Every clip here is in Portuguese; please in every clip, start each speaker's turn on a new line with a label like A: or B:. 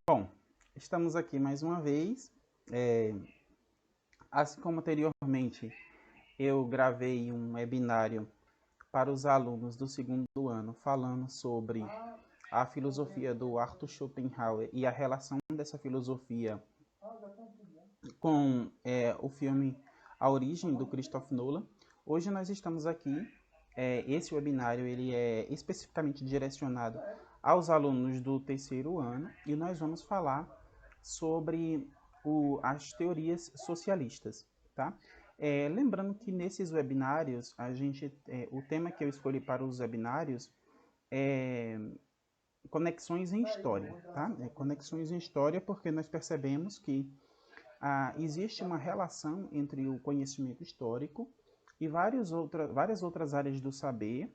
A: Bom, estamos aqui mais uma vez. Assim como anteriormente, eu gravei um webinário para os alunos do segundo ano, falando sobre a filosofia do Arthur Schopenhauer e a relação dessa filosofia com o filme A Origem, do Christopher Nolan. Hoje nós estamos aqui. Esse webinário ele é especificamente direcionado aos alunos do terceiro ano e nós vamos falar sobre as teorias socialistas, tá? Lembrando que nesses webinários, o tema que eu escolhi para os webinários é conexões em história, tá? Conexões em história porque nós percebemos que existe uma relação entre o conhecimento histórico e várias outras áreas do saber,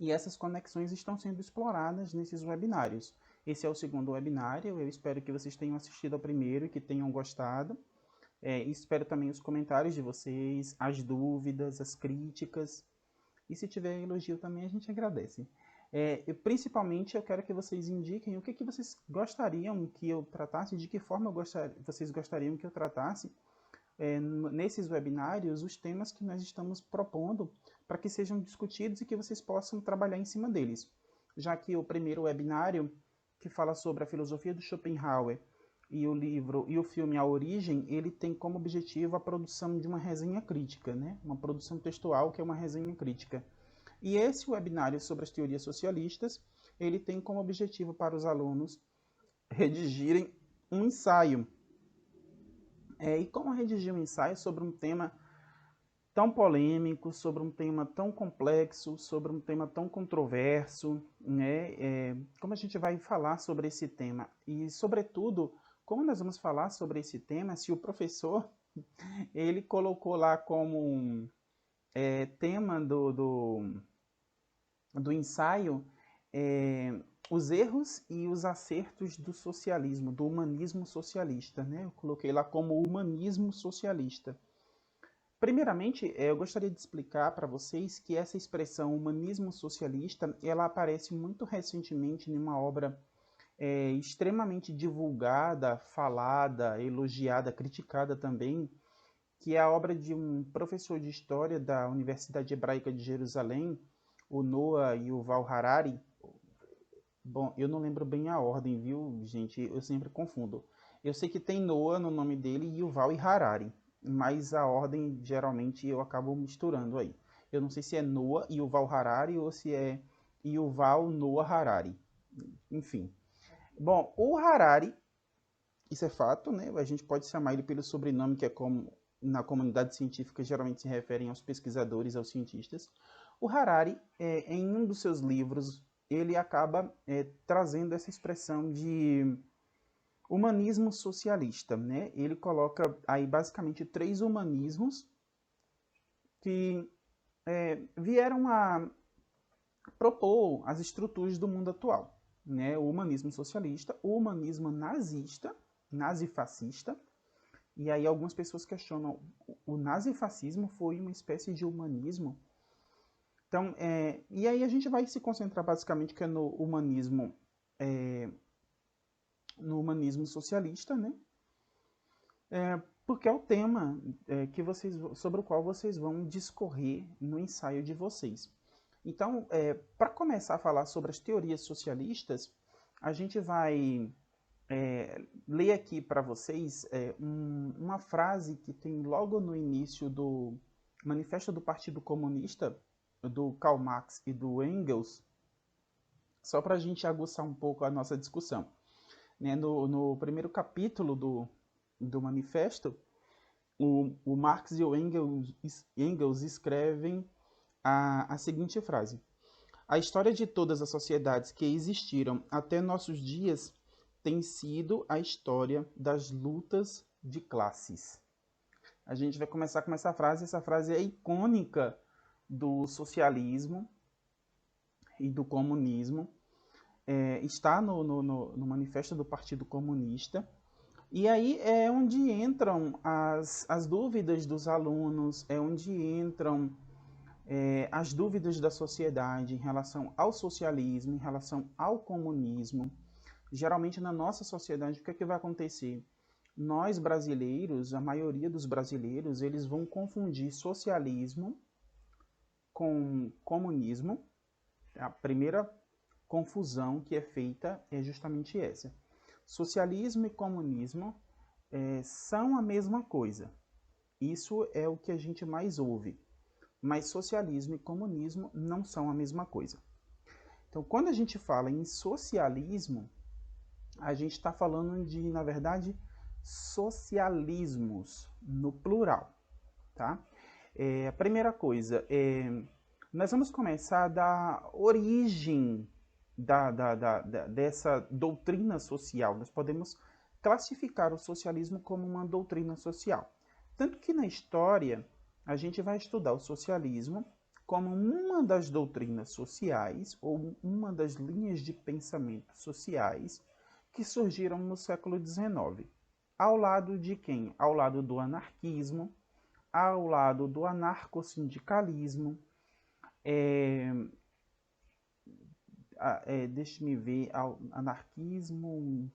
A: e essas conexões estão sendo exploradas nesses webinários. Esse é o segundo webinário, eu espero que vocês tenham assistido ao primeiro e que tenham gostado. Espero também os comentários de vocês, as dúvidas, as críticas, e se tiver elogio também a gente agradece. Principalmente eu quero que vocês indiquem o que vocês gostariam que eu tratasse, de que forma vocês gostariam que eu tratasse nesses webinários os temas que nós estamos propondo para que sejam discutidos e que vocês possam trabalhar em cima deles. Já que o primeiro webinário, que fala sobre a filosofia do Schopenhauer e o filme A Origem, ele tem como objetivo a produção de uma resenha crítica, né? Uma produção textual que é uma resenha crítica. E esse webinário sobre as teorias socialistas, ele tem como objetivo para os alunos redigirem um ensaio. E como redigir um ensaio sobre um tema tão polêmico, sobre um tema tão complexo, sobre um tema tão controverso, né? Como a gente vai falar sobre esse tema? E, sobretudo, como nós vamos falar sobre esse tema se o professor ele colocou lá como tema do ensaio os erros e os acertos do socialismo, do humanismo socialista, né? Eu coloquei lá como humanismo socialista. Primeiramente, eu gostaria de explicar para vocês que essa expressão humanismo socialista, ela aparece muito recentemente em uma obra extremamente divulgada, falada, elogiada, criticada também, que é a obra de um professor de história da Universidade Hebraica de Jerusalém, o Noah Yuval Harari. Bom, eu não lembro bem a ordem, viu, gente? Eu sempre confundo. Eu sei que tem Noah no nome dele, Yuval e Harari, mas a ordem geralmente eu acabo misturando aí. Eu não sei se é Noah Yuval Harari ou se é Yuval Noah Harari. Enfim. Bom, o Harari, isso é fato, né? A gente pode chamar ele pelo sobrenome que é como na comunidade científica geralmente se referem aos pesquisadores, aos cientistas. O Harari, em um dos seus livros, ele acaba trazendo essa expressão de humanismo socialista, né? Ele coloca aí basicamente 3 humanismos que vieram a propor as estruturas do mundo atual, né? O humanismo socialista, o humanismo nazista, nazifascista, e aí algumas pessoas questionam, o nazifascismo foi uma espécie de humanismo? Então, e aí a gente vai se concentrar basicamente que é no humanismo socialista, né? Porque é o tema sobre o qual vocês vão discorrer no ensaio de vocês. Então, para começar a falar sobre as teorias socialistas, a gente vai ler aqui para vocês uma frase que tem logo no início do Manifesto do Partido Comunista, do Karl Marx e do Engels, só para a gente aguçar um pouco a nossa discussão. Né? No primeiro capítulo do manifesto, o Marx e o Engels escrevem a seguinte frase: a história de todas as sociedades que existiram até nossos dias tem sido a história das lutas de classes. A gente vai começar com essa frase é icônica do socialismo e do comunismo, está no manifesto do Partido Comunista, e aí é onde entram as dúvidas dos alunos, é onde entram as dúvidas da sociedade em relação ao socialismo, em relação ao comunismo. Geralmente na nossa sociedade, o que é que vai acontecer? Nós brasileiros, a maioria dos brasileiros, eles vão confundir socialismo com comunismo. A primeira confusão que é feita é justamente essa. Socialismo e comunismo são a mesma coisa. Isso é o que a gente mais ouve. Mas socialismo e comunismo não são a mesma coisa. Então, quando a gente fala em socialismo, a gente está falando de, na verdade, socialismos, no plural. Tá? A primeira coisa, nós vamos começar da origem dessa doutrina social. Nós podemos classificar o socialismo como uma doutrina social. Tanto que na história, a gente vai estudar o socialismo como uma das doutrinas sociais ou uma das linhas de pensamento sociais que surgiram no século XIX. Ao lado de quem? Ao lado do anarquismo, ao lado do anarcossindicalismo, deixe-me ver, anarquismo,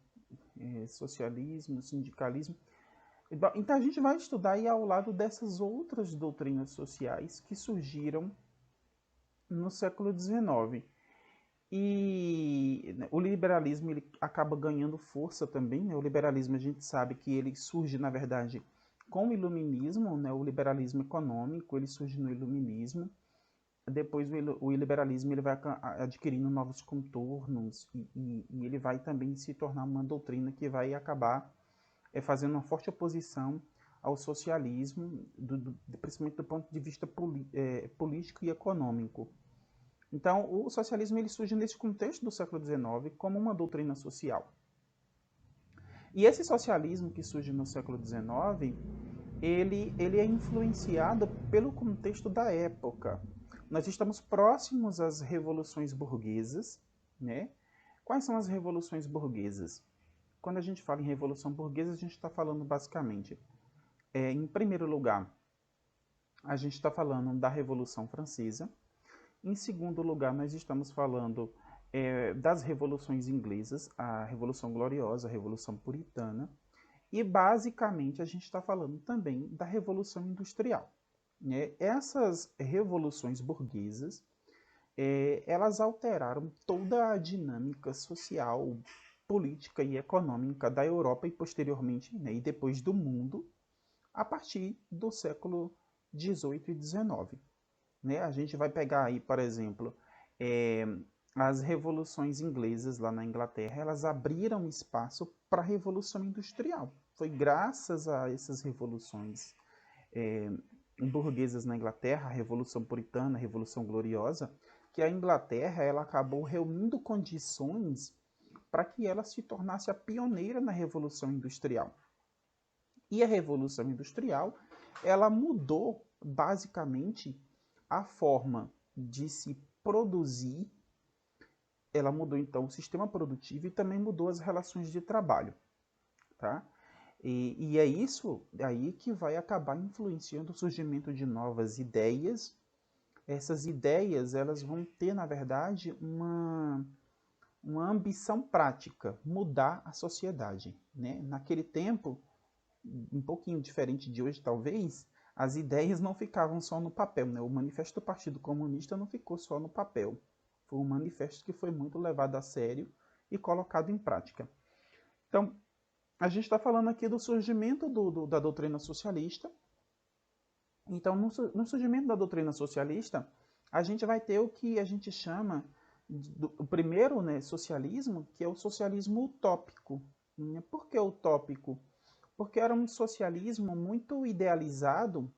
A: socialismo, sindicalismo. Então a gente vai estudar aí ao lado dessas outras doutrinas sociais que surgiram no século XIX. E o liberalismo ele acaba ganhando força também. Né? O liberalismo a gente sabe que ele surge, na verdade, com o iluminismo, né? O liberalismo econômico ele surge no iluminismo. Depois o liberalismo ele vai adquirindo novos contornos e ele vai também se tornar uma doutrina que vai acabar fazendo uma forte oposição ao socialismo, principalmente do ponto de vista político e econômico. Então, o socialismo ele surge nesse contexto do século XIX como uma doutrina social. E esse socialismo que surge no século XIX, ele é influenciado pelo contexto da época. Nós estamos próximos às revoluções burguesas, né? Quais são as revoluções burguesas? Quando a gente fala em revolução burguesa, a gente está falando basicamente, em primeiro lugar, a gente está falando da Revolução Francesa. Em segundo lugar, nós estamos falando das revoluções inglesas, a Revolução Gloriosa, a Revolução Puritana. E, basicamente, a gente está falando também da Revolução Industrial. Né? Essas revoluções burguesas, elas alteraram toda a dinâmica social, política e econômica da Europa e, posteriormente, né, e depois do mundo, a partir do século XVIII e XIX. Né? A gente vai pegar aí, por exemplo, as revoluções inglesas lá na Inglaterra, elas abriram espaço para a Revolução Industrial. Foi graças a essas revoluções burguesas na Inglaterra, a Revolução Puritana, a Revolução Gloriosa, que a Inglaterra ela acabou reunindo condições para que ela se tornasse a pioneira na Revolução Industrial. E a Revolução Industrial, ela mudou basicamente a forma de se produzir, ela mudou então o sistema produtivo e também mudou as relações de trabalho, tá? E é isso aí que vai acabar influenciando o surgimento de novas ideias. Essas ideias, elas vão ter, na verdade, uma ambição prática, mudar a sociedade, né? Naquele tempo, um pouquinho diferente de hoje, talvez, as ideias não ficavam só no papel, né? O manifesto do Partido Comunista não ficou só no papel. Foi um manifesto que foi muito levado a sério e colocado em prática. Então, a gente está falando aqui do surgimento da doutrina socialista. Então, no surgimento da doutrina socialista, a gente vai ter o que a gente chama o primeiro, né, socialismo, que é o socialismo utópico. Por que utópico? Porque era um socialismo muito idealizado,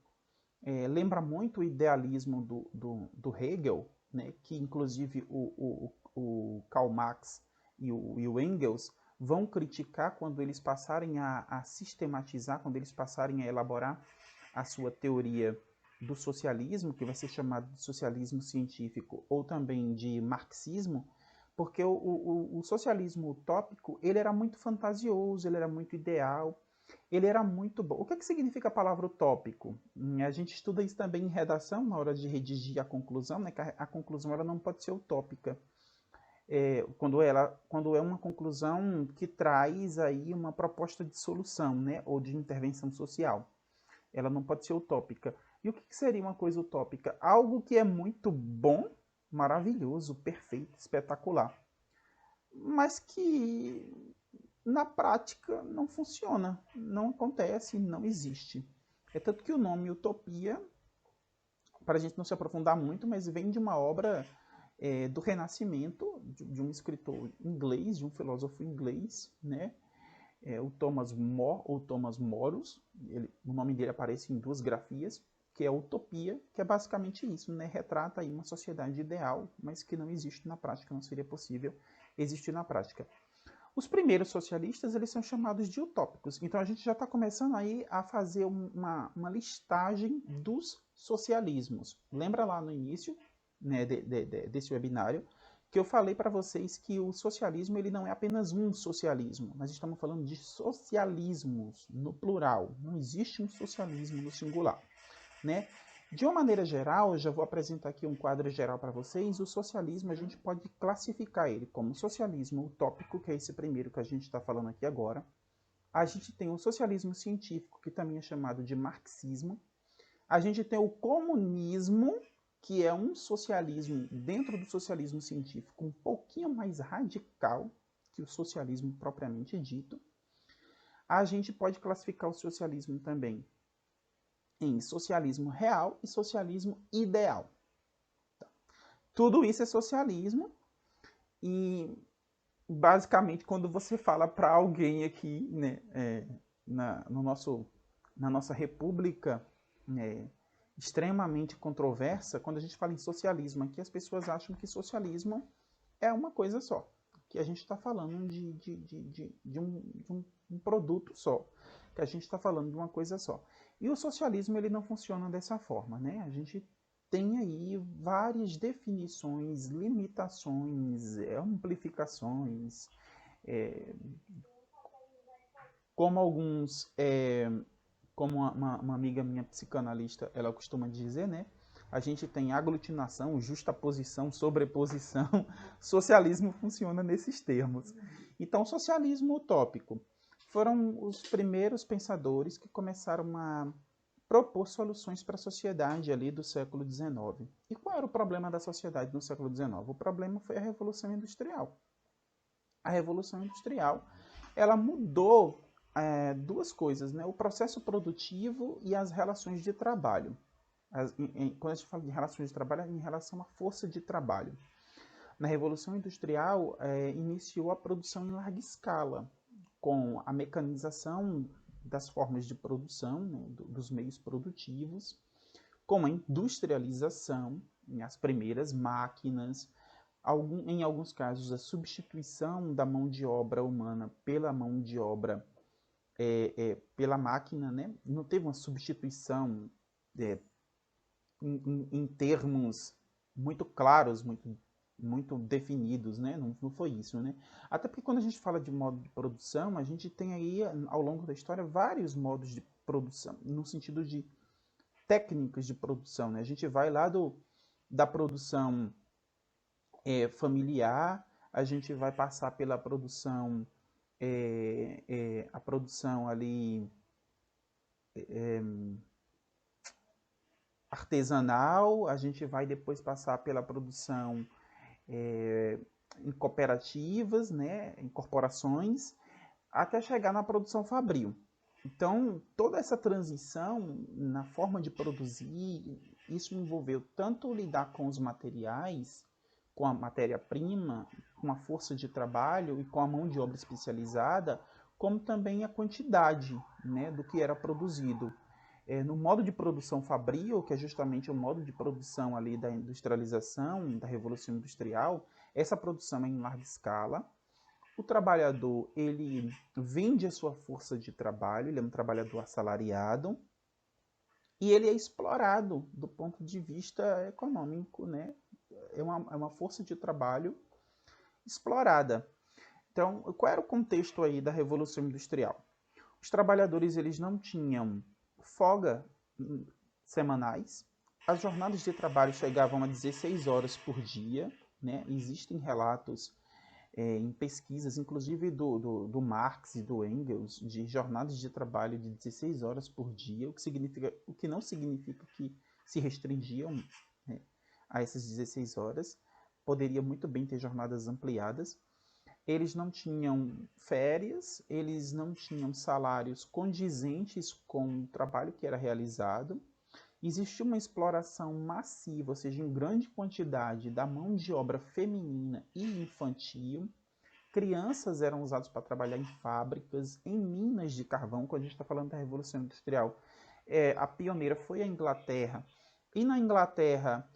A: lembra muito o idealismo do Hegel, né, que inclusive o Karl Marx e o Engels vão criticar quando eles passarem a sistematizar, quando eles passarem a elaborar a sua teoria do socialismo, que vai ser chamado de socialismo científico ou também de marxismo, porque o socialismo utópico ele era muito fantasioso, ele era muito ideal, ele era muito bom. O que significa a palavra utópico? A gente estuda isso também em redação, na hora de redigir a conclusão, né, que a conclusão ela não pode ser utópica. Quando é uma conclusão que traz aí uma proposta de solução, né, ou de intervenção social. Ela não pode ser utópica. E o que seria uma coisa utópica? Algo que é muito bom, maravilhoso, perfeito, espetacular, mas que na prática não funciona, não acontece, não existe. É tanto que o nome utopia, para a gente não se aprofundar muito, mas vem de uma obra do Renascimento, de um escritor inglês, de um filósofo inglês, né? O Thomas More, ou Thomas Morus, o nome dele aparece em duas grafias, que é Utopia, que é basicamente isso, né? Retrata aí uma sociedade ideal, mas que não existe na prática, não seria possível existir na prática. Os primeiros socialistas, eles são chamados de utópicos. Então, a gente já está começando aí a fazer uma listagem dos socialismos. Lembra lá no início, né, desse webinário, que eu falei para vocês que o socialismo ele não é apenas um socialismo. Nós estamos falando de socialismos no plural. Não existe um socialismo no singular, né? De uma maneira geral, eu já vou apresentar aqui um quadro geral para vocês. O socialismo, a gente pode classificar ele como socialismo utópico, que é esse primeiro que a gente está falando aqui agora. A gente tem o socialismo científico, que também é chamado de marxismo. A gente tem o comunismo, que é um socialismo dentro do socialismo científico um pouquinho mais radical que o socialismo propriamente dito. A gente pode classificar o socialismo também em socialismo real e socialismo ideal. Tá. Tudo isso é socialismo e basicamente quando você fala para alguém aqui, né, na nossa república extremamente controversa, quando a gente fala em socialismo aqui, as pessoas acham que socialismo é uma coisa só, que a gente está falando de um produto só, que a gente está falando de uma coisa só. E o socialismo ele não funciona dessa forma, né? A gente tem aí várias definições, limitações, amplificações, como alguns, como uma amiga minha psicanalista, ela costuma dizer, né? A gente tem aglutinação, justaposição, sobreposição. Socialismo funciona nesses termos. Então, socialismo utópico foram os primeiros pensadores que começaram a propor soluções para a sociedade ali do século XIX. E qual era o problema da sociedade no século XIX? O problema foi a Revolução Industrial. A Revolução Industrial, ela mudou duas coisas, né? O processo produtivo e as relações de trabalho. Quando a gente fala de relações de trabalho, é em relação à força de trabalho. Na Revolução Industrial, iniciou a produção em larga escala, com a mecanização das formas de produção, né, dos meios produtivos, com a industrialização, as primeiras máquinas, em alguns casos a substituição da mão de obra humana pela mão de obra pela máquina, né? Não teve uma substituição em termos muito claros, muito definidos, né? Não foi isso, né? Até porque quando a gente fala de modo de produção, a gente tem aí, ao longo da história, vários modos de produção, no sentido de técnicas de produção, né? A gente vai lá da produção familiar, a gente vai passar pela produção, a produção ali artesanal, a gente vai depois passar pela produção em cooperativas, né, em corporações, até chegar na produção fabril. Então, toda essa transição na forma de produzir, isso envolveu tanto lidar com os materiais, com a matéria-prima, com a força de trabalho e com a mão de obra especializada, como também a quantidade, né, do que era produzido. No modo de produção fabril, que é justamente o modo de produção ali da industrialização, da Revolução Industrial, essa produção é em larga escala. O trabalhador, ele vende a sua força de trabalho, ele é um trabalhador assalariado, e ele é explorado do ponto de vista econômico, né? É uma força de trabalho explorada. Então, qual era o contexto aí da Revolução Industrial? Os trabalhadores, eles não tinham folga semanais, as jornadas de trabalho chegavam a 16 horas por dia, né? Existem relatos em pesquisas, inclusive do Marx e do Engels, de jornadas de trabalho de 16 horas por dia, o que não significa que se restringiam, né, a essas 16 horas. Poderia muito bem ter jornadas ampliadas. Eles não tinham férias, eles não tinham salários condizentes com o trabalho que era realizado. Existia uma exploração massiva, ou seja, em grande quantidade, da mão de obra feminina e infantil. Crianças eram usadas para trabalhar em fábricas, em minas de carvão, quando a gente está falando da Revolução Industrial. A pioneira foi a Inglaterra. E na Inglaterra,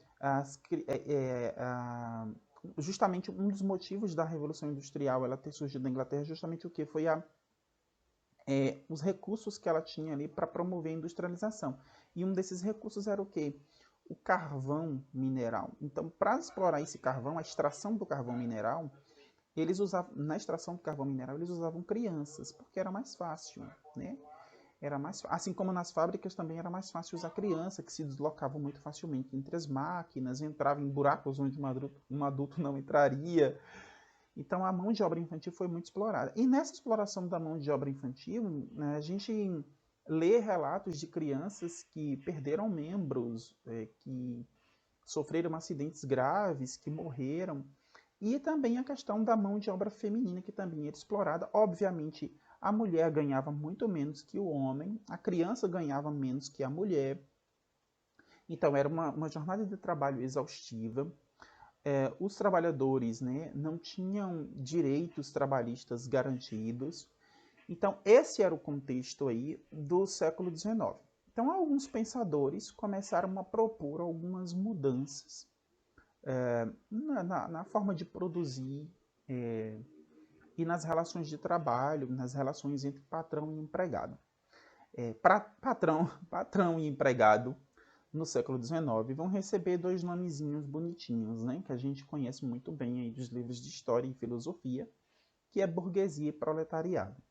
A: justamente um dos motivos da Revolução Industrial ela ter surgido na Inglaterra justamente o que? Foi os recursos que ela tinha ali para promover a industrialização. E um desses recursos era o quê? O carvão mineral. Então, para explorar esse carvão, a extração do carvão mineral, na extração do carvão mineral, eles usavam crianças, porque era mais fácil, né? Assim como nas fábricas também era mais fácil usar criança, que se deslocavam muito facilmente entre as máquinas, entravam em buracos onde um adulto não entraria. Então a mão de obra infantil foi muito explorada. E nessa exploração da mão de obra infantil, né, a gente lê relatos de crianças que perderam membros, que sofreram acidentes graves, que morreram. E também a questão da mão de obra feminina, que também era explorada. Obviamente, a mulher ganhava muito menos que o homem, a criança ganhava menos que a mulher. Então, era uma jornada de trabalho exaustiva. Os trabalhadores, né, não tinham direitos trabalhistas garantidos. Então, esse era o contexto aí do século XIX. Então, alguns pensadores começaram a propor algumas mudanças na forma de produzir e nas relações de trabalho, nas relações entre patrão e empregado. Patrão e empregado no século XIX vão receber dois nomezinhos bonitinhos, né, que a gente conhece muito bem aí dos livros de história e filosofia, que é burguesia e proletariado.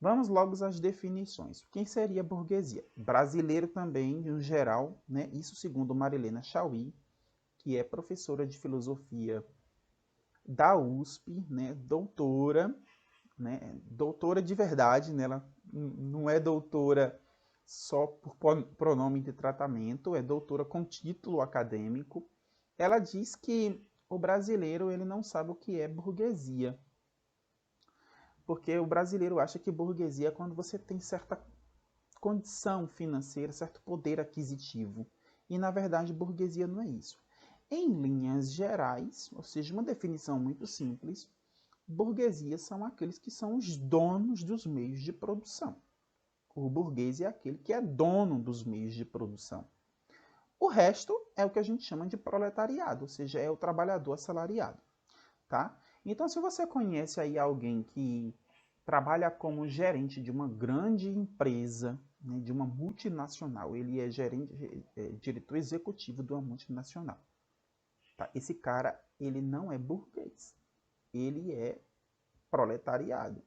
A: Vamos logo às definições. Quem seria burguesia? Brasileiro também, no geral, né, isso segundo Marilena Chauí, que é professora de filosofia da USP, né, doutora de verdade, né, ela não é doutora só por pronome de tratamento, é doutora com título acadêmico. Ela diz que o brasileiro ele não sabe o que é burguesia, porque o brasileiro acha que burguesia é quando você tem certa condição financeira, certo poder aquisitivo. E, na verdade, burguesia não é isso. Em linhas gerais, ou seja, uma definição muito simples, burguesia são aqueles que são os donos dos meios de produção. O burguês é aquele que é dono dos meios de produção. O resto é o que a gente chama de proletariado, ou seja, é o trabalhador assalariado. Tá? Então, se você conhece aí alguém que trabalha como gerente de uma grande empresa, né, de uma multinacional, ele é diretor executivo de uma multinacional. Tá? Esse cara, ele não é burguês, ele é proletariado.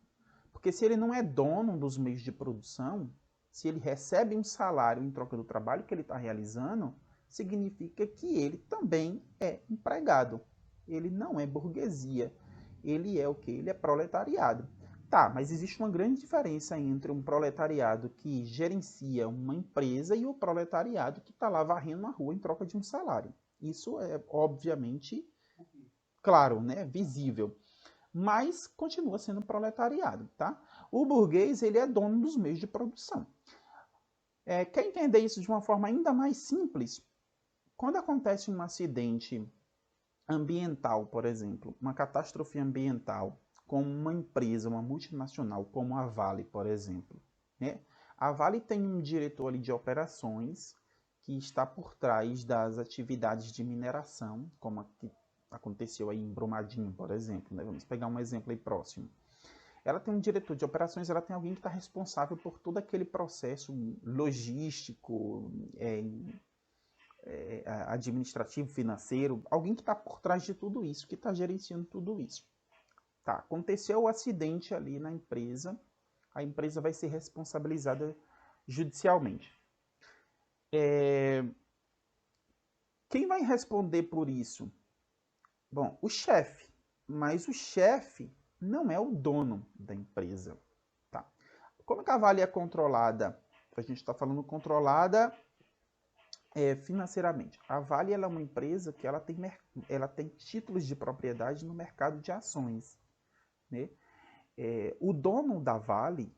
A: Porque se ele não é dono dos meios de produção, se ele recebe um salário em troca do trabalho que ele está realizando, significa que ele também é empregado. Ele não é burguesia. Ele é o que? Ele é proletariado. Tá, mas existe uma grande diferença entre um proletariado que gerencia uma empresa e o proletariado que está lá varrendo uma rua em troca de um salário. Isso é, obviamente, claro, né, visível. Mas continua sendo proletariado, tá? O burguês, ele é dono dos meios de produção. Quer entender isso de uma forma ainda mais simples? Quando acontece um acidente ambiental, por exemplo, uma catástrofe ambiental, como uma empresa, uma multinacional, como a Vale, por exemplo, né? A Vale tem um diretor ali de operações que está por trás das atividades de mineração, como a que aconteceu aí em Brumadinho, por exemplo, né? Vamos pegar um exemplo aí próximo. Ela tem um diretor de operações, ela tem alguém que está responsável por todo aquele processo logístico, administrativo, financeiro, alguém que está por trás de tudo isso, que está gerenciando tudo isso. Tá, aconteceu o acidente ali na empresa, a empresa vai ser responsabilizada judicialmente. Quem vai responder por isso? Bom, o chefe, mas o chefe não é o dono da empresa. Tá? Como que a Vale é controlada? A gente está falando controlada financeiramente. A Vale ela é uma empresa que ela tem títulos de propriedade no mercado de ações. Né? O dono da Vale,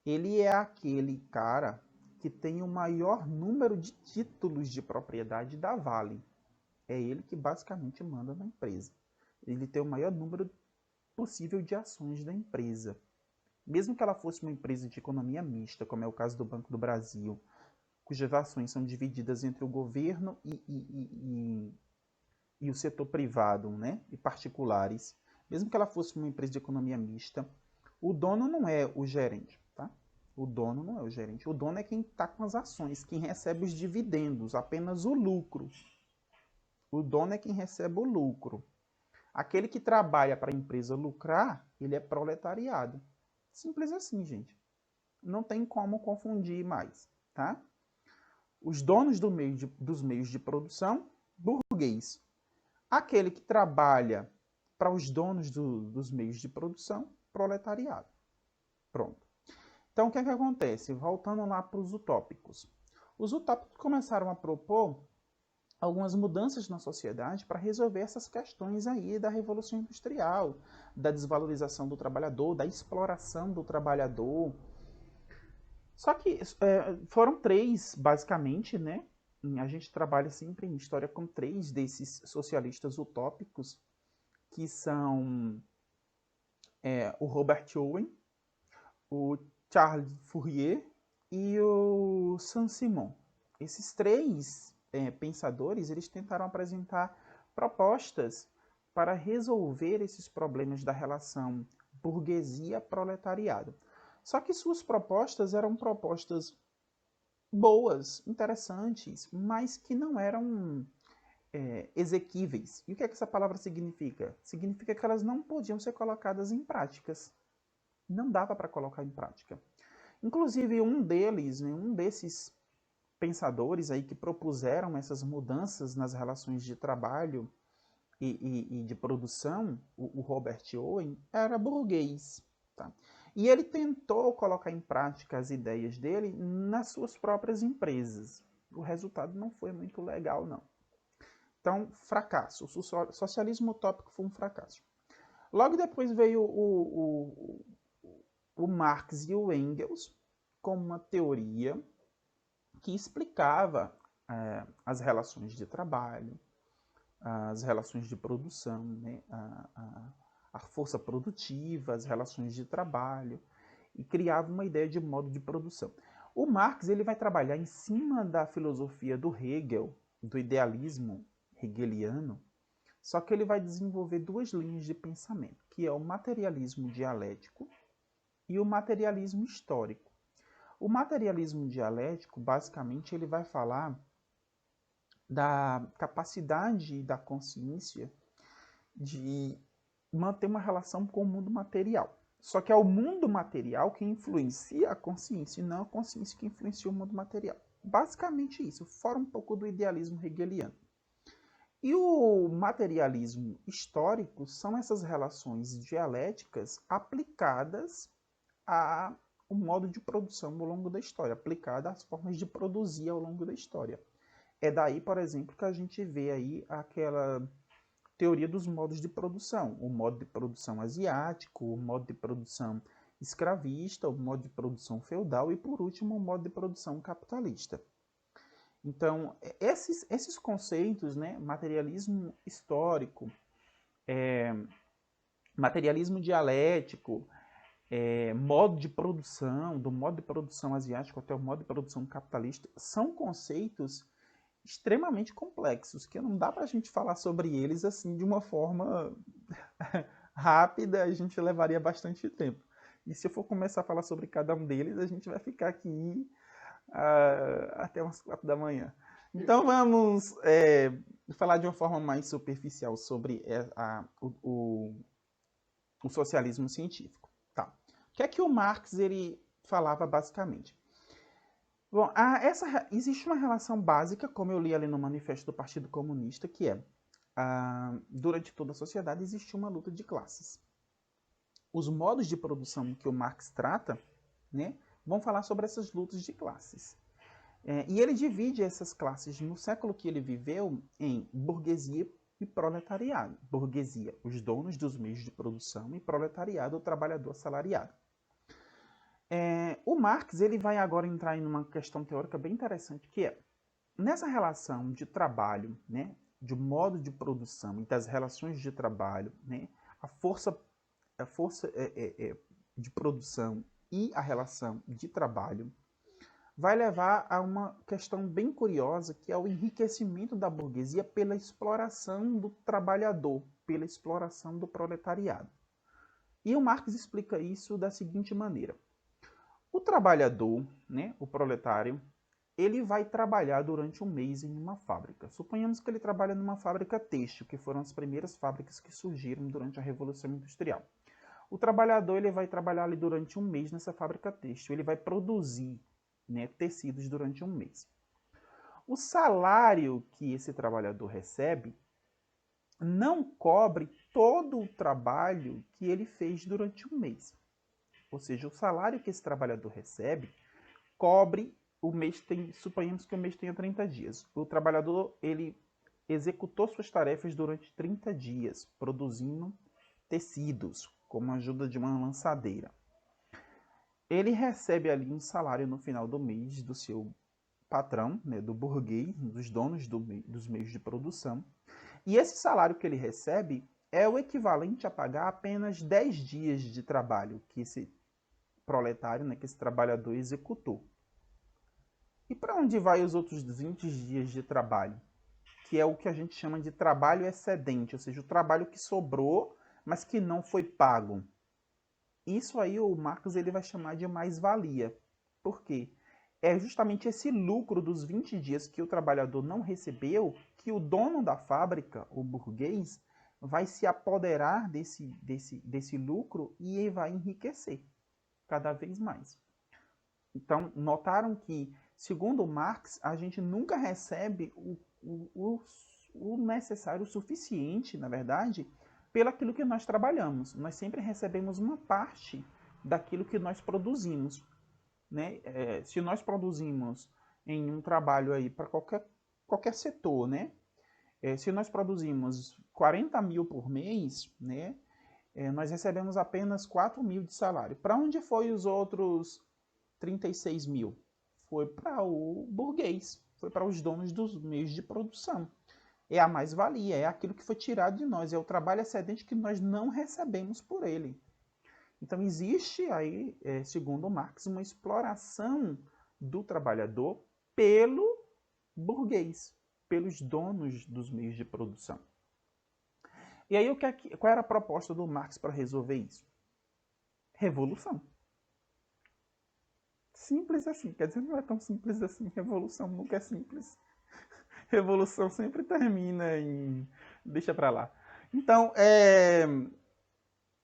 A: ele é aquele cara que tem o maior número de títulos de propriedade da Vale. É ele que basicamente manda na empresa. Ele tem o maior número possível de ações da empresa. Mesmo que ela fosse uma empresa de economia mista, como é o caso do Banco do Brasil, cujas ações são divididas entre o governo e o setor privado, né, e particulares, mesmo que ela fosse uma empresa de economia mista, o dono não é o gerente, tá? O dono não é o gerente. O dono é quem está com as ações, quem recebe os dividendos, apenas o lucro. O dono é quem recebe o lucro. Aquele que trabalha para a empresa lucrar, ele é proletariado. Simples assim, gente. Não tem como confundir mais, tá? Os donos dos meios de produção, burguês. Aquele que trabalha para os donos dos meios de produção, proletariado. Pronto. Então, o que é que acontece? Voltando lá para os utópicos. Os utópicos começaram a propor algumas mudanças na sociedade para resolver essas questões aí da Revolução Industrial, da desvalorização do trabalhador, da exploração do trabalhador. Só que foram três, basicamente, né? A gente trabalha sempre em história com três desses socialistas utópicos, que são o Robert Owen, o Charles Fourier e o Saint-Simon. Esses três pensadores, eles tentaram apresentar propostas para resolver esses problemas da relação burguesia-proletariado. Só que suas propostas eram propostas boas, interessantes, mas que não eram exequíveis. E o que é que essa palavra significa? Significa que elas não podiam ser colocadas em práticas. Não dava para colocar em prática. Inclusive, um deles, né, um desses pensadores aí que propuseram essas mudanças nas relações de trabalho e de produção, o Robert Owen, era burguês. Tá? E ele tentou colocar em prática as ideias dele nas suas próprias empresas. O resultado não foi muito legal, não. Então, fracasso. O socialismo utópico foi um fracasso. Logo depois veio o Marx e o Engels com uma teoria que explicava as relações de trabalho, as relações de produção, né? a força produtiva, as relações de trabalho, e criava uma ideia de modo de produção. O Marx ele vai trabalhar em cima da filosofia do Hegel, do idealismo hegeliano, só que ele vai desenvolver duas linhas de pensamento, que é o materialismo dialético e o materialismo histórico. O materialismo dialético, basicamente, ele vai falar da capacidade da consciência de manter uma relação com o mundo material. Só que é o mundo material que influencia a consciência, e não a consciência que influencia o mundo material. Basicamente isso, fora um pouco do idealismo hegeliano. E o materialismo histórico são essas relações dialéticas aplicadas ao modo de produção ao longo da história, aplicada às formas de produzir ao longo da história. É daí, por exemplo, que a gente vê aí aquela teoria dos modos de produção, o modo de produção asiático, o modo de produção escravista, o modo de produção feudal e, por último, o modo de produção capitalista. Então, esses conceitos, né, materialismo histórico, materialismo dialético, modo de produção, do modo de produção asiático até o modo de produção capitalista, são conceitos extremamente complexos, que não dá para a gente falar sobre eles assim de uma forma rápida, a gente levaria bastante tempo. E se eu for começar a falar sobre cada um deles, a gente vai ficar aqui até umas 4 da manhã. Então vamos falar de uma forma mais superficial sobre o socialismo científico. Tá. O que é que o Marx ele falava basicamente? Bom, existe uma relação básica, como eu li ali no Manifesto do Partido Comunista, que é, durante toda a sociedade existe uma luta de classes. Os modos de produção que o Marx trata, né, vão falar sobre essas lutas de classes. E ele divide essas classes no século que ele viveu em burguesia e proletariado. Burguesia, os donos dos meios de produção, e proletariado, o trabalhador assalariado. O Marx ele vai agora entrar em uma questão teórica bem interessante, que é, nessa relação de trabalho, né, de modo de produção e das relações de trabalho, né, a força de produção e a relação de trabalho vai levar a uma questão bem curiosa, que é o enriquecimento da burguesia pela exploração do trabalhador, pela exploração do proletariado. E o Marx explica isso da seguinte maneira. O trabalhador, né, o proletário, ele vai trabalhar durante um mês em uma fábrica. Suponhamos que ele trabalha numa fábrica têxtil, que foram as primeiras fábricas que surgiram durante a Revolução Industrial. O trabalhador ele vai trabalhar ali durante um mês nessa fábrica têxtil. Ele vai produzir, né, tecidos durante um mês. O salário que esse trabalhador recebe não cobre todo o trabalho que ele fez durante um mês. Ou seja, o salário que esse trabalhador recebe cobre o mês, suponhamos que o mês tenha 30 dias. O trabalhador ele executou suas tarefas durante 30 dias, produzindo tecidos, com a ajuda de uma lançadeira. Ele recebe ali um salário no final do mês do seu patrão, né, do burguês, dos donos dos meios de produção. E esse salário que ele recebe é o equivalente a pagar apenas 10 dias de trabalho que esse proletário, né, que esse trabalhador executou. E para onde vai os outros 20 dias de trabalho? Que é o que a gente chama de trabalho excedente, ou seja, o trabalho que sobrou, mas que não foi pago. Isso aí o Marx ele vai chamar de mais-valia. Por quê? É justamente esse lucro dos 20 dias que o trabalhador não recebeu que o dono da fábrica, o burguês, vai se apoderar desse lucro e vai enriquecer cada vez mais. Então, notaram que, segundo Marx, a gente nunca recebe o necessário, o suficiente, na verdade, pelo aquilo que nós trabalhamos. Nós sempre recebemos uma parte daquilo que nós produzimos. Né? Se nós produzimos em um trabalho aí para qualquer setor, né? Se nós produzimos 40 mil por mês, né? Nós recebemos apenas 4 mil de salário. Para onde foi os outros 36 mil? Foi para o burguês, foi para os donos dos meios de produção. É a mais-valia, é aquilo que foi tirado de nós, é o trabalho excedente que nós não recebemos por ele. Então existe aí, segundo Marx, uma exploração do trabalhador pelo burguês, pelos donos dos meios de produção. E aí qual era a proposta do Marx para resolver isso? Revolução. Simples assim, quer dizer, não é tão simples assim, revolução nunca é simples. Revolução sempre termina em deixa para lá. Então,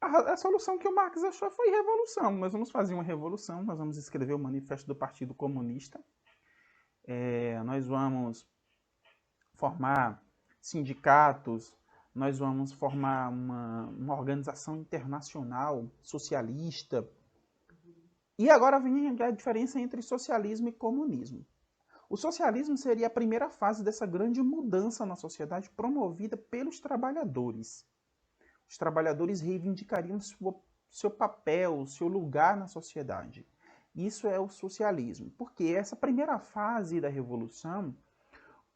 A: a solução que o Marx achou foi revolução. Nós vamos fazer uma revolução, nós vamos escrever o Manifesto do Partido Comunista, nós vamos formar sindicatos, nós vamos formar uma organização internacional socialista. E agora vem a diferença entre socialismo e comunismo. O socialismo seria a primeira fase dessa grande mudança na sociedade promovida pelos trabalhadores. Os trabalhadores reivindicariam seu papel, seu lugar na sociedade. Isso é o socialismo. Porque essa primeira fase da revolução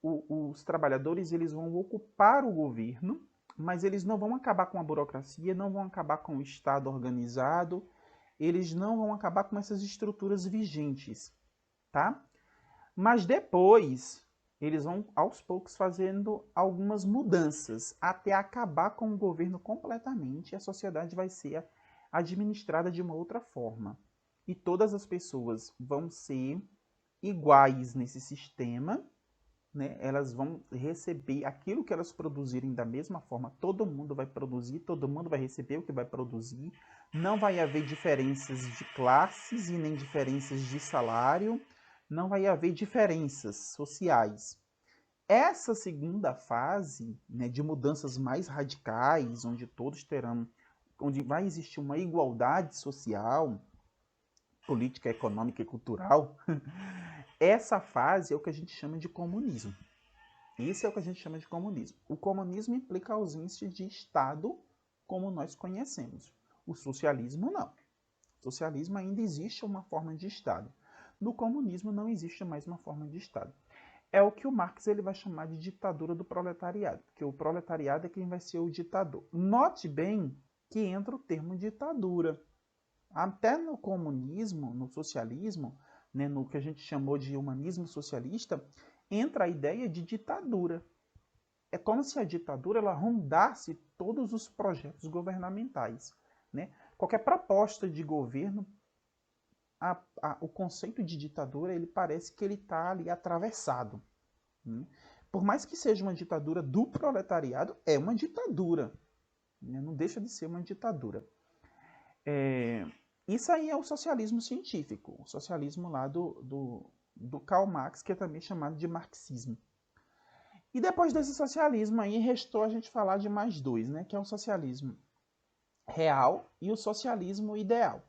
A: os trabalhadores eles vão ocupar o governo, mas eles não vão acabar com a burocracia, não vão acabar com o Estado organizado, eles não vão acabar com essas estruturas vigentes, tá? Mas depois eles vão aos poucos fazendo algumas mudanças até acabar com o governo completamente e a sociedade vai ser administrada de uma outra forma. E todas as pessoas vão ser iguais nesse sistema, né? Elas vão receber aquilo que elas produzirem da mesma forma. Todo mundo vai produzir, todo mundo vai receber o que vai produzir. Não vai haver diferenças de classes e nem diferenças de salário. Não vai haver diferenças sociais. Essa segunda fase, né, de mudanças mais radicais, onde todos terão, onde vai existir uma igualdade social, política, econômica e cultural, essa fase é o que a gente chama de comunismo. Isso é o que a gente chama de comunismo. O comunismo implica a ausência de Estado como nós conhecemos. O socialismo não. No socialismo ainda existe uma forma de Estado. No comunismo não existe mais uma forma de Estado. É o que o Marx ele vai chamar de ditadura do proletariado, porque o proletariado é quem vai ser o ditador. Note bem que entra o termo ditadura. Até no comunismo, no socialismo, né, no que a gente chamou de humanismo socialista, entra a ideia de ditadura. É como se a ditadura ela rondasse todos os projetos governamentais, né? Qualquer proposta de governo, o conceito de ditadura ele parece que ele está ali atravessado, né? Por mais que seja uma ditadura do proletariado, é uma ditadura, né? Não deixa de ser uma ditadura. Isso aí é o socialismo científico, o socialismo lá do Karl Marx, que é também chamado de marxismo. E depois desse socialismo aí, restou a gente falar de mais dois, né? Que é o socialismo real e o socialismo ideal.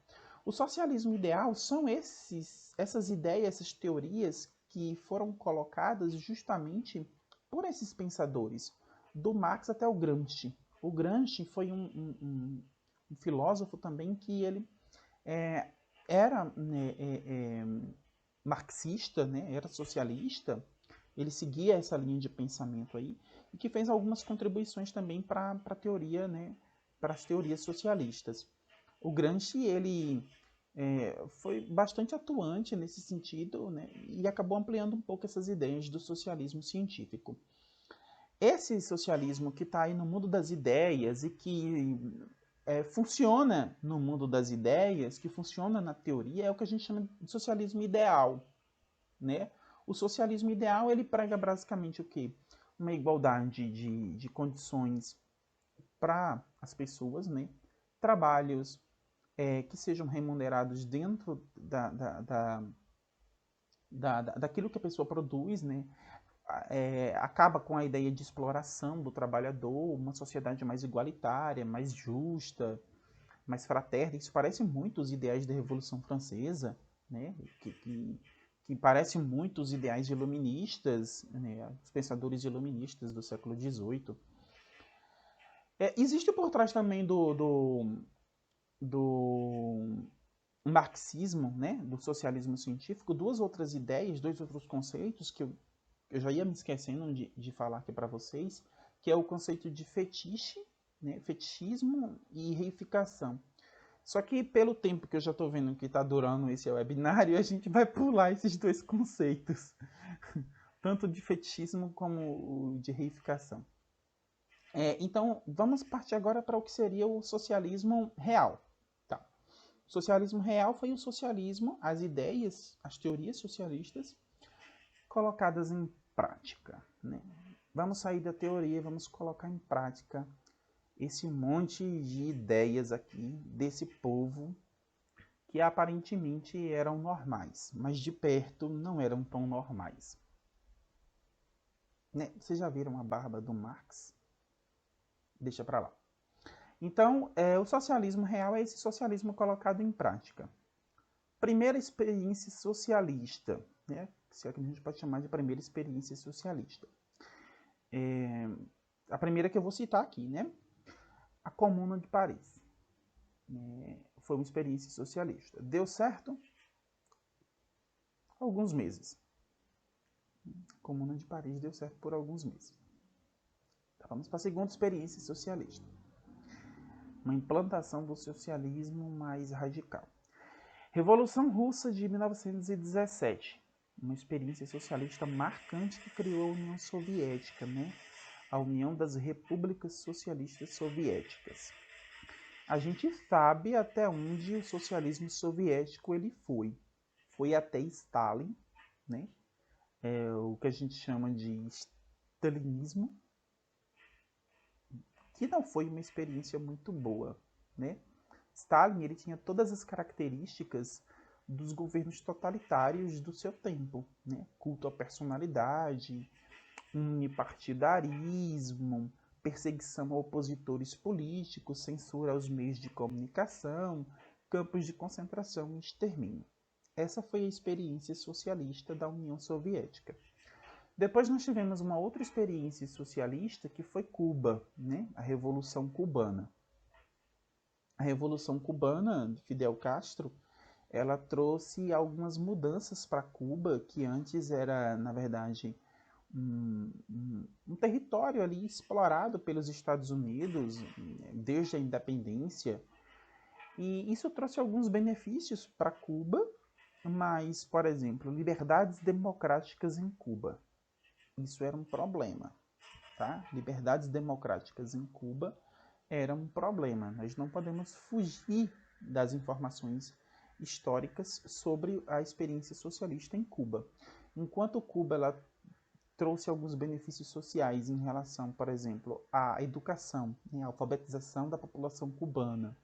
A: O socialismo ideal são essas ideias, essas teorias que foram colocadas justamente por esses pensadores, do Marx até o Gramsci. O Gramsci foi um filósofo também que ele era marxista, né? Era socialista, ele seguia essa linha de pensamento aí e que fez algumas contribuições também para a teoria, né? Para as teorias socialistas. O Gramsci ele foi bastante atuante nesse sentido, né? E acabou ampliando um pouco essas ideias do socialismo científico. Esse socialismo que está aí no mundo das ideias e que funciona no mundo das ideias, que funciona na teoria, é o que a gente chama de socialismo ideal, né? O socialismo ideal ele prega basicamente o quê? Uma igualdade de condições para as pessoas, né? Trabalhos que sejam remunerados dentro daquilo que a pessoa produz, né? Acaba com a ideia de exploração do trabalhador, uma sociedade mais igualitária, mais justa, mais fraterna. Isso parece muito os ideais da Revolução Francesa, né? Que parece muito os ideais iluministas, né? Os pensadores iluministas do século XVIII. Existe por trás também do marxismo, né? Do socialismo científico, duas outras ideias, dois outros conceitos que eu já ia me esquecendo de falar aqui para vocês, que é o conceito de fetiche, né? Fetichismo e reificação. Só que pelo tempo que eu já estou vendo que está durando esse webinário, a gente vai pular esses dois conceitos, tanto de fetichismo como o de reificação. Então, vamos partir agora para o que seria o socialismo real. Tá. O socialismo real foi o socialismo, as ideias, as teorias socialistas colocadas em prática, né? Vamos sair da teoria, vamos colocar em prática esse monte de ideias aqui desse povo que aparentemente eram normais, mas de perto não eram tão normais. Né? Vocês já viram a barba do Marx? Deixa para lá. Então, o socialismo real é esse socialismo colocado em prática. Primeira experiência socialista, né? Se é que a gente pode chamar de primeira experiência socialista. A primeira que eu vou citar aqui, né? A Comuna de Paris. Foi uma experiência socialista. Deu certo? Alguns meses. Comuna de Paris deu certo por alguns meses. Então, vamos para a segunda experiência socialista. Uma implantação do socialismo mais radical. Revolução Russa de 1917. Uma experiência socialista marcante que criou a União Soviética, né? A União das Repúblicas Socialistas Soviéticas. A gente sabe até onde o socialismo soviético ele foi. Foi até Stalin, né? O que a gente chama de stalinismo, que não foi uma experiência muito boa, né? Stalin ele tinha todas as características dos governos totalitários do seu tempo, né? Culto à personalidade, unipartidarismo, perseguição a opositores políticos, censura aos meios de comunicação, campos de concentração e extermínio. Essa foi a experiência socialista da União Soviética. Depois nós tivemos uma outra experiência socialista que foi Cuba, né? A Revolução Cubana. A Revolução Cubana de Fidel Castro, ela trouxe algumas mudanças para Cuba, que antes era, na verdade, um território ali explorado pelos Estados Unidos desde a independência. E isso trouxe alguns benefícios para Cuba, mas, por exemplo, liberdades democráticas em Cuba. Isso era um problema, tá? Liberdades democráticas em Cuba era um problema. Nós não podemos fugir das informações históricas sobre a experiência socialista em Cuba. Enquanto Cuba ela trouxe alguns benefícios sociais em relação, por exemplo, à educação, né, à alfabetização da população cubana,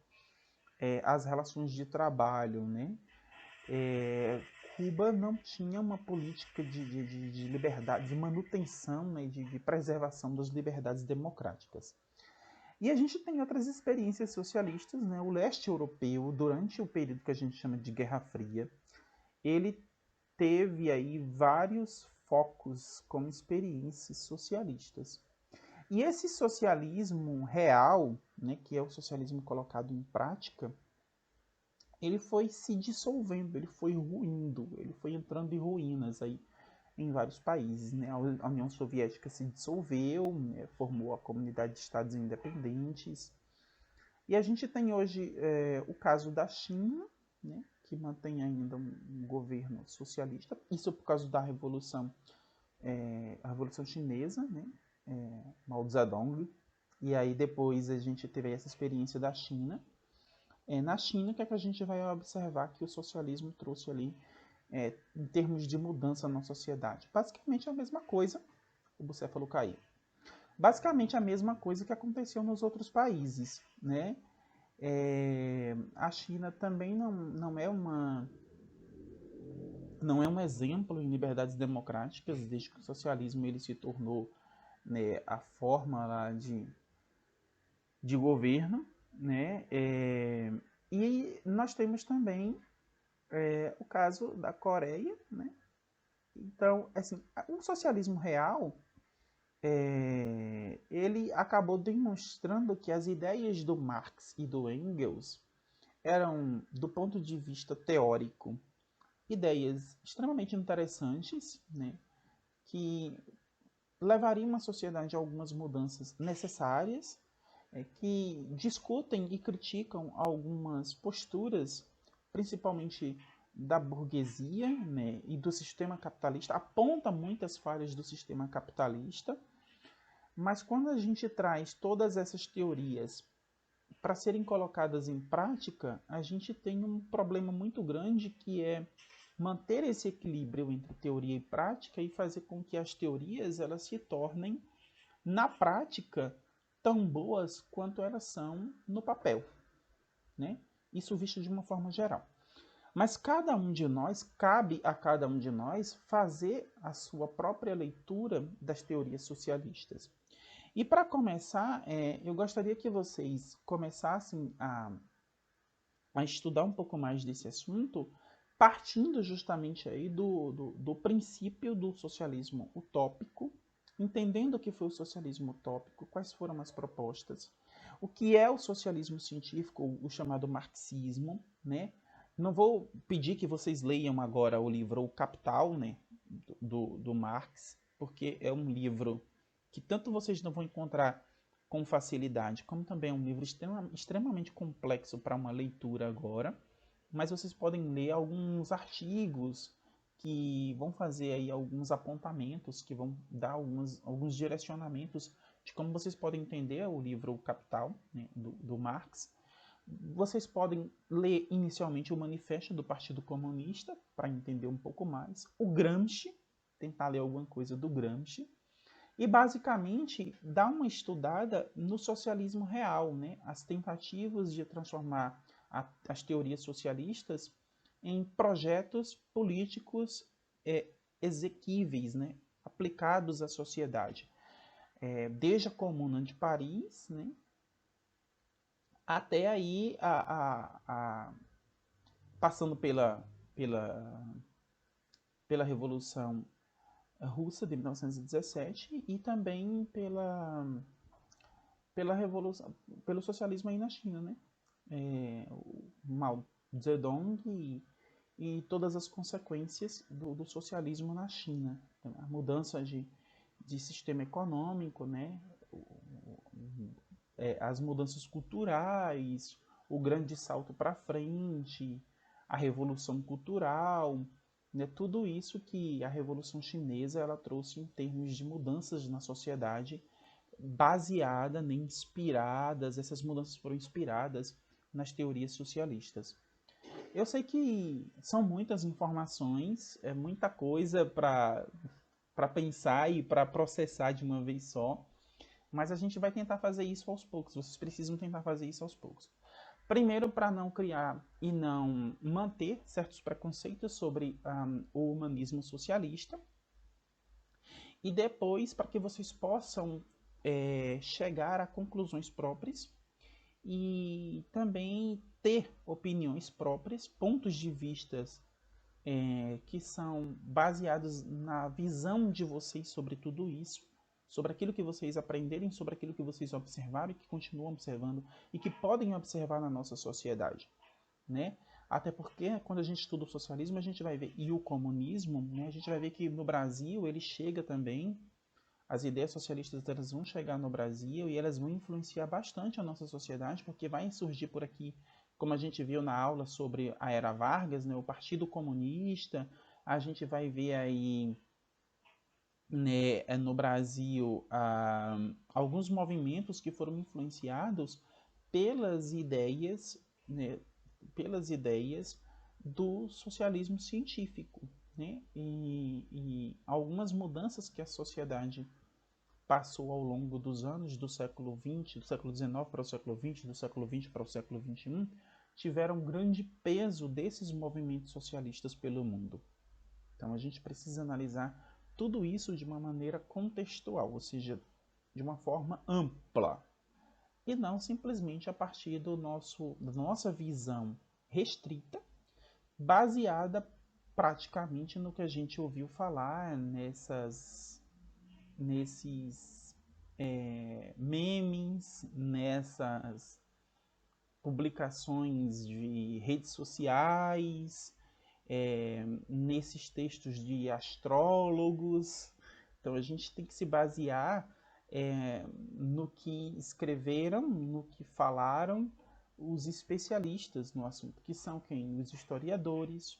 A: às relações de trabalho, né? Cuba não tinha uma política de liberdade, de manutenção, né, de preservação das liberdades democráticas. E a gente tem outras experiências socialistas, né? O leste europeu, durante o período que a gente chama de Guerra Fria, ele teve aí vários focos como experiências socialistas. E esse socialismo real, né, que é o socialismo colocado em prática, ele foi se dissolvendo, ele foi ruindo, ele foi entrando em ruínas aí em vários países, né? A União Soviética se dissolveu, né? Formou a Comunidade de Estados Independentes. E a gente tem hoje o caso da China, né? Que mantém ainda um governo socialista, isso por causa da Revolução, a Revolução Chinesa, né? Mao Zedong. E aí depois a gente teve essa experiência da China. Na China, que é que a gente vai observar que o socialismo trouxe ali em termos de mudança na sociedade? Basicamente a mesma coisa, o Bucéfalo caiu. Basicamente a mesma coisa que aconteceu nos outros países, né? A China também não é um exemplo em liberdades democráticas, desde que o socialismo ele se tornou, né, a forma lá de governo, né? E nós temos também o caso da Coreia, né? Então, assim, o socialismo real ele acabou demonstrando que as ideias do Marx e do Engels eram, do ponto de vista teórico, ideias extremamente interessantes, né? Que levariam uma sociedade a algumas mudanças necessárias, que discutem e criticam algumas posturas, principalmente da burguesia, né, e do sistema capitalista, aponta muitas falhas do sistema capitalista, mas quando a gente traz todas essas teorias para serem colocadas em prática, a gente tem um problema muito grande que é manter esse equilíbrio entre teoria e prática e fazer com que as teorias elas se tornem, na prática, tão boas quanto elas são no papel, né? Isso visto de uma forma geral. Mas cabe a cada um de nós fazer a sua própria leitura das teorias socialistas. E para começar, eu gostaria que vocês começassem a estudar um pouco mais desse assunto, partindo justamente aí do princípio do socialismo utópico, entendendo o que foi o socialismo utópico, quais foram as propostas, o que é o socialismo científico, o chamado marxismo, né? Não vou pedir que vocês leiam agora o livro O Capital, né, do Marx, porque é um livro que tanto vocês não vão encontrar com facilidade, como também é um livro extremamente complexo para uma leitura agora, mas vocês podem ler alguns artigos que vão fazer aí alguns apontamentos, que vão dar alguns direcionamentos de como vocês podem entender o livro Capital, né, do Marx. Vocês podem ler inicialmente o Manifesto do Partido Comunista, para entender um pouco mais, o Gramsci, tentar ler alguma coisa do Gramsci, e basicamente dar uma estudada no socialismo real, né? As tentativas de transformar as teorias socialistas em projetos políticos exequíveis, né? Aplicados à sociedade. Desde a Comuna de Paris, né? Até aí passando pela Revolução Russa de 1917 e também pelo socialismo aí na China, né? O Mao Zedong e todas as consequências do socialismo na China. Então, a mudança de sistema econômico, né? As mudanças culturais, o grande salto para frente, a revolução cultural, né? Tudo isso que a Revolução Chinesa ela trouxe em termos de mudanças na sociedade, baseada, né, inspiradas, essas mudanças foram inspiradas nas teorias socialistas. Eu sei que são muitas informações, é muita coisa para pensar e para processar de uma vez só, mas a gente vai tentar fazer isso aos poucos, vocês precisam tentar fazer isso aos poucos. Primeiro, para não criar e não manter certos preconceitos sobre o humanismo socialista. E depois, para que vocês possam chegar a conclusões próprias e também ter opiniões próprias, pontos de vistas que são baseados na visão de vocês sobre tudo isso, sobre aquilo que vocês aprenderem, sobre aquilo que vocês observaram e que continuam observando e que podem observar na nossa sociedade, né? Até porque quando a gente estuda o socialismo, a gente vai ver, e o comunismo, né, a gente vai ver que no Brasil ele chega também, as ideias socialistas elas vão chegar no Brasil e elas vão influenciar bastante a nossa sociedade, porque vai surgir por aqui, como a gente viu na aula sobre a Era Vargas, né, o Partido Comunista, a gente vai ver aí, né, no Brasil alguns movimentos que foram influenciados pelas ideias, né, pelas ideias do socialismo científico, né, e algumas mudanças que a sociedade passou ao longo dos anos do século XX, do século XIX para o século XX, do século XX para o século XXI, tiveram grande peso desses movimentos socialistas pelo mundo. Então a gente precisa analisar tudo isso de uma maneira contextual, ou seja, de uma forma ampla, e não simplesmente a partir da nossa visão restrita, baseada praticamente no que a gente ouviu falar nesses memes, nessas publicações de redes sociais, nesses textos de astrólogos. Então a gente tem que se basear no que escreveram, no que falaram os especialistas no assunto, que são quem? Os historiadores,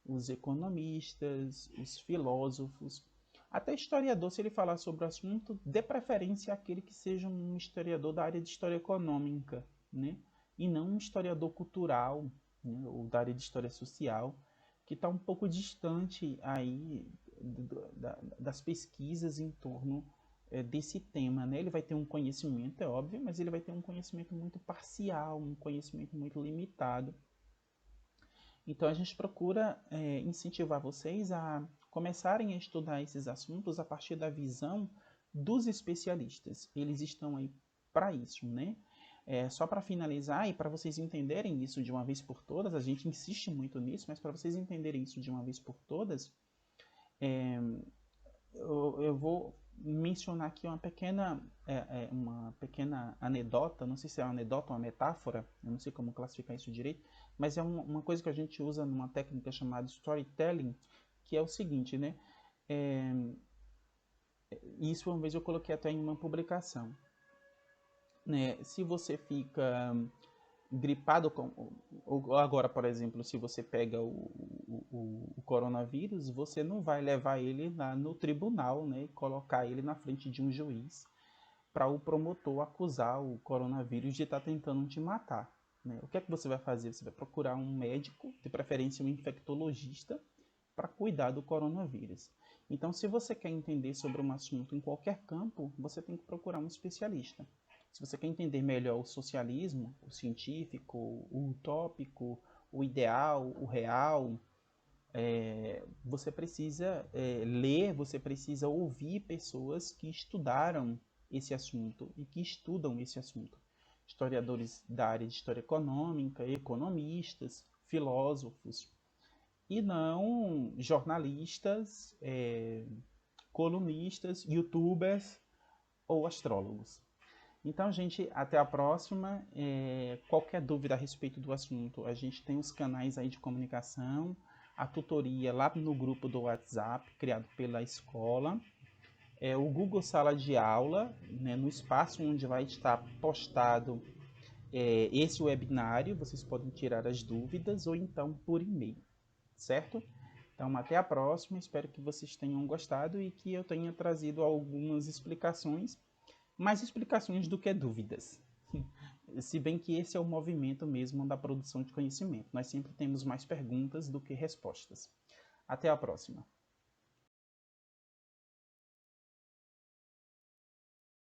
A: os economistas, os filósofos. Até historiador, se ele falar sobre o assunto, dê preferência àquele que seja um historiador da área de história econômica, né? E não um historiador cultural, né? Ou da área de história social, que está um pouco distante aí das pesquisas em torno desse tema, né? Ele vai ter um conhecimento, é óbvio, mas ele vai ter um conhecimento muito parcial, um conhecimento muito limitado. Então a gente procura incentivar vocês a começarem a estudar esses assuntos a partir da visão dos especialistas. Eles estão aí para isso, né? Só para finalizar e para vocês entenderem isso de uma vez por todas, a gente insiste muito nisso, mas para vocês entenderem isso de uma vez por todas, eu vou mencionar aqui uma pequena anedota, não sei se é uma anedota ou uma metáfora, eu não sei como classificar isso direito, mas é uma coisa que a gente usa numa técnica chamada storytelling, que é o seguinte, né? Isso uma vez eu coloquei até em uma publicação, né? Se você fica gripado, ou agora, por exemplo, se você pega o coronavírus, você não vai levar ele no tribunal, né? E colocar ele na frente de um juiz para o promotor acusar o coronavírus de estar tentando te matar, né? O que é que você vai fazer? Você vai procurar um médico, de preferência um infectologista, para cuidar do coronavírus. Então, se você quer entender sobre um assunto em qualquer campo, você tem que procurar um especialista. Se você quer entender melhor o socialismo, o científico, o utópico, o ideal, o real, você precisa ler, você precisa ouvir pessoas que estudaram esse assunto e que estudam esse assunto. Historiadores da área de história econômica, economistas, filósofos, e não jornalistas, colunistas, youtubers ou astrólogos. Então, gente, até a próxima. Qualquer dúvida a respeito do assunto, a gente tem os canais aí de comunicação, a tutoria lá no grupo do WhatsApp, criado pela escola, o Google Sala de Aula, né, no espaço onde vai estar postado esse webinário, vocês podem tirar as dúvidas ou então por e-mail, certo? Então, até a próxima. Espero que vocês tenham gostado e que eu tenha trazido algumas explicações, mais explicações do que dúvidas. Se bem que esse é o movimento mesmo da produção de conhecimento. Nós sempre temos mais perguntas do que respostas. Até a próxima.